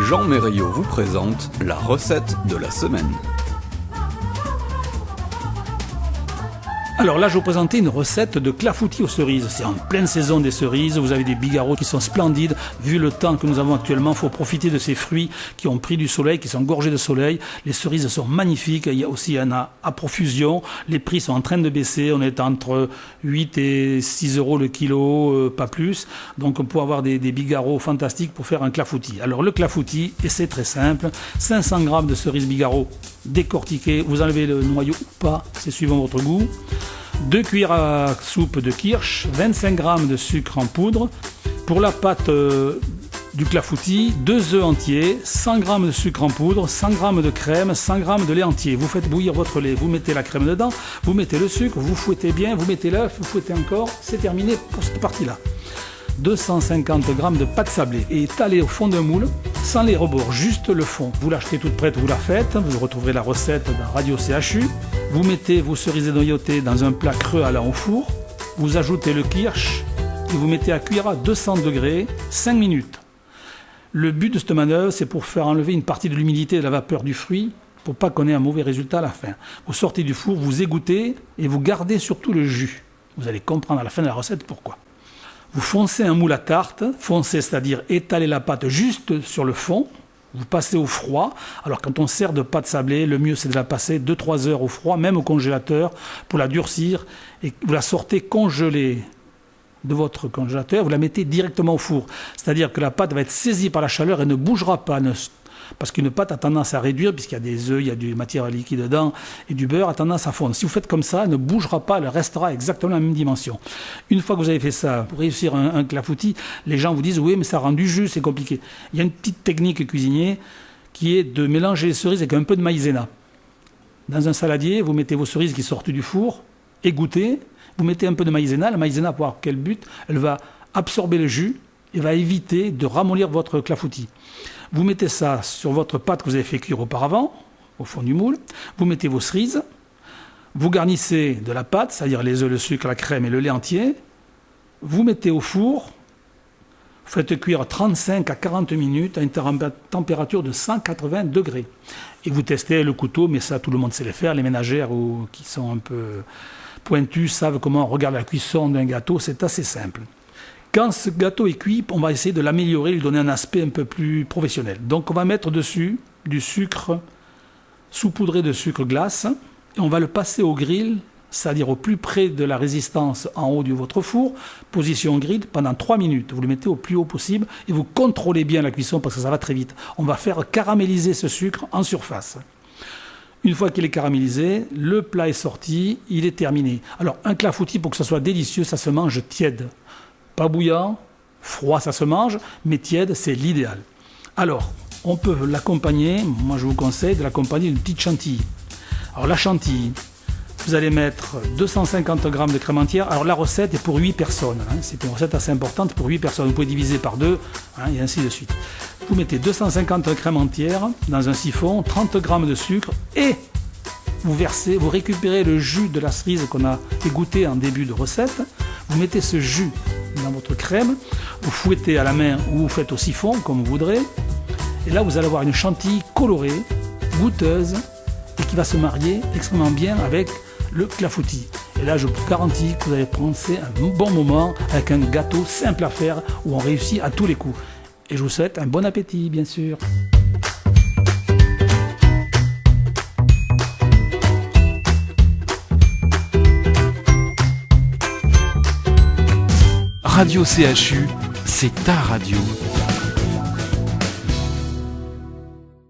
Jean Merriot vous présente la recette de la semaine. Alors là, je vais vous présenter une recette de clafoutis aux cerises. C'est en pleine saison des cerises. Vous avez des bigarreaux qui sont splendides. Vu le temps que nous avons actuellement, il faut profiter de ces fruits qui ont pris du soleil, qui sont gorgés de soleil. Les cerises sont magnifiques. Il y en a à profusion. Les prix sont en train de baisser. On est entre 8 et 6 euros le kilo, pas plus. Donc on peut avoir des bigarreaux fantastiques pour faire un clafoutis. Alors le clafoutis, et c'est très simple, 500 g de cerises bigarreaux décortiquées. Vous enlevez le noyau ou pas, c'est suivant votre goût. 2 cuillères à soupe de kirsch, 25 g de sucre en poudre. Pour la pâte du clafoutis, 2 œufs entiers, 100 g de sucre en poudre, 100 g de crème, 100 g de lait entier. Vous faites bouillir votre lait, vous mettez la crème dedans, vous mettez le sucre, vous fouettez bien, vous mettez l'œuf, vous fouettez encore. C'est terminé pour cette partie-là. 250 g de pâte sablée et étalée au fond d'un moule, sans les rebords, juste le fond. Vous l'achetez toute prête, vous la faites, vous retrouverez la recette dans Radio CHU. Vous mettez vos cerises noyautées dans un plat creux allant au four, vous ajoutez le kirsch et vous mettez à cuire à 200 degrés 5 minutes. Le but de cette manœuvre, c'est pour faire enlever une partie de l'humidité et de la vapeur du fruit, pour pas qu'on ait un mauvais résultat à la fin. Vous sortez du four, vous égouttez et vous gardez surtout le jus. Vous allez comprendre à la fin de la recette pourquoi. Vous foncez un moule à tarte, foncez, c'est-à-dire étaler la pâte juste sur le fond. Vous passez au froid. Alors quand on sert de pâte sablée, le mieux c'est de la passer 2-3 heures au froid, même au congélateur, pour la durcir. Et vous la sortez congelée de votre congélateur, vous la mettez directement au four. C'est-à-dire que la pâte va être saisie par la chaleur et ne bougera pas. Parce qu'une pâte a tendance à réduire, puisqu'il y a des œufs, il y a du matière liquide dedans, et du beurre a tendance à fondre. Si vous faites comme ça, elle ne bougera pas, elle restera exactement la même dimension. Une fois que vous avez fait ça, pour réussir un clafoutis, les gens vous disent « oui, mais ça rend du jus, c'est compliqué ». Il y a une petite technique cuisinier qui est de mélanger les cerises avec un peu de maïzena. Dans un saladier, vous mettez vos cerises qui sortent du four, égouttées, vous mettez un peu de maïzena. La maïzena, pour avoir quel but? Elle va absorber le jus et va éviter de ramollir votre clafoutis. Vous mettez ça sur votre pâte que vous avez fait cuire auparavant, au fond du moule. Vous mettez vos cerises. Vous garnissez de la pâte, c'est-à-dire les œufs, le sucre, la crème et le lait entier. Vous mettez au four. Vous faites cuire 35 à 40 minutes à une température de 180 degrés. Et vous testez le couteau, mais ça, tout le monde sait le faire. Les ménagères qui sont un peu pointues savent comment on regarde la cuisson d'un gâteau. C'est assez simple. Quand ce gâteau est cuit, on va essayer de l'améliorer, lui donner un aspect un peu plus professionnel. Donc on va mettre dessus du sucre saupoudré de sucre glace et on va le passer au grill, c'est-à-dire au plus près de la résistance en haut de votre four, position grill pendant 3 minutes. Vous le mettez au plus haut possible et vous contrôlez bien la cuisson parce que ça va très vite. On va faire caraméliser ce sucre en surface. Une fois qu'il est caramélisé, le plat est sorti, il est terminé. Alors un clafoutis, pour que ça soit délicieux, ça se mange tiède. Pas bouillant, froid ça se mange, mais tiède c'est l'idéal. Alors, on peut l'accompagner, moi je vous conseille de l'accompagner d'une petite chantilly. Alors la chantilly, vous allez mettre 250 g de crème entière. Alors la recette est pour 8 personnes, c'est une recette assez importante pour 8 personnes. Vous pouvez diviser par 2 et ainsi de suite. Vous mettez 250 g de crème entière dans un siphon, 30 g de sucre et vous récupérez le jus de la cerise qu'on a égoutté en début de recette. Vous mettez ce jus dans votre crème, vous fouettez à la main ou vous faites au siphon comme vous voudrez. Et là, vous allez avoir une chantilly colorée, goûteuse et qui va se marier extrêmement bien avec le clafoutis. Et là, je vous garantis que vous allez passer un bon moment avec un gâteau simple à faire où on réussit à tous les coups. Et je vous souhaite un bon appétit, bien sûr. Radio CHU, c'est ta radio.